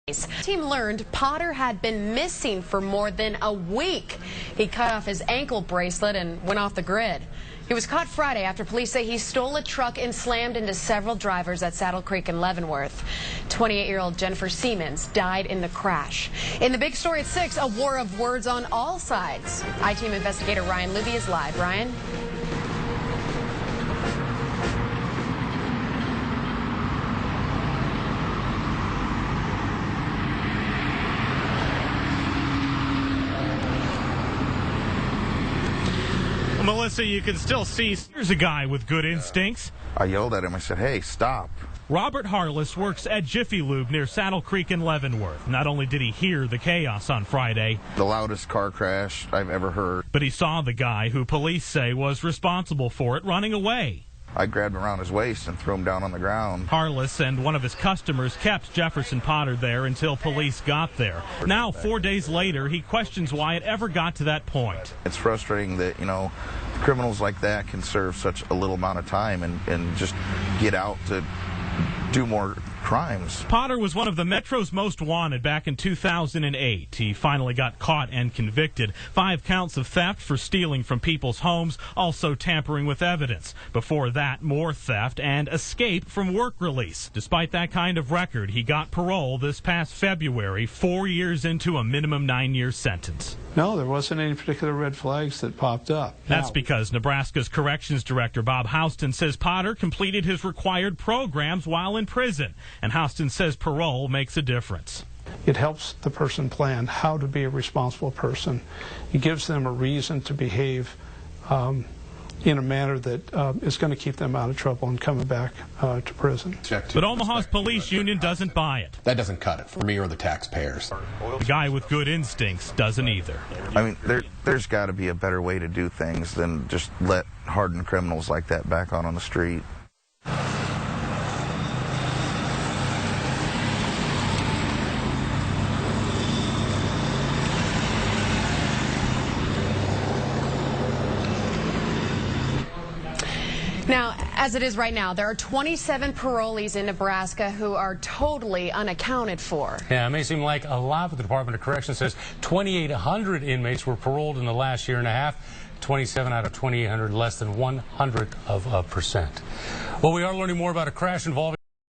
The team learned Potter had been missing for more than a week. He cut off his ankle bracelet and went off the grid. He was caught Friday after police say he stole a truck and slammed into several drivers at Saddle Creek in Leavenworth. 28-year-old Jennifer Siemens died in the crash. In the big story at 6, a war of words on all sides. I-Team investigator Ryan Luby is live. Ryan? Melissa, you can still see here's a guy with good instincts. I yelled at him. I said, "Hey, stop." Robert Harless works at Jiffy Lube near Saddle Creek in Leavenworth. Not only did he hear the chaos on Friday, the loudest car crash I've ever heard, but he saw the guy who police say was responsible for it running away. I grabbed him around his waist and threw him down on the ground. Harless and one of his customers kept Jefferson Potter there until police got there. Now, 4 days later, he questions why it ever got to that point. It's frustrating that, criminals like that can serve such a little amount of time and just get out to do more crimes. Potter was one of the Metro's most wanted back in 2008. He finally got caught and convicted. 5 counts of theft for stealing from people's homes, also tampering with evidence. Before that, more theft and escape from work release. Despite that kind of record, he got parole this past February, 4 years into a minimum 9-year sentence. No, there wasn't any particular red flags that popped up. That's because Nebraska's Corrections Director Bob Houston says Potter completed his required programs while in prison, and Houston says parole makes a difference. It helps the person plan how to be a responsible person. It gives them a reason to behave in a manner that is going to keep them out of trouble and coming back to prison. But Omaha's police union doesn't buy it. That doesn't cut it for me or the taxpayers. The guy with good instincts doesn't either. I mean, there's got to be a better way to do things than just let hardened criminals like that back on the street. Now, as it is right now, there are 27 parolees in Nebraska who are totally unaccounted for. Yeah, it may seem like a lot, but the Department of Corrections says 2,800 inmates were paroled in the last year and a half. 27 out of 2,800, less than 1/100%. Well, we are learning more about a crash involving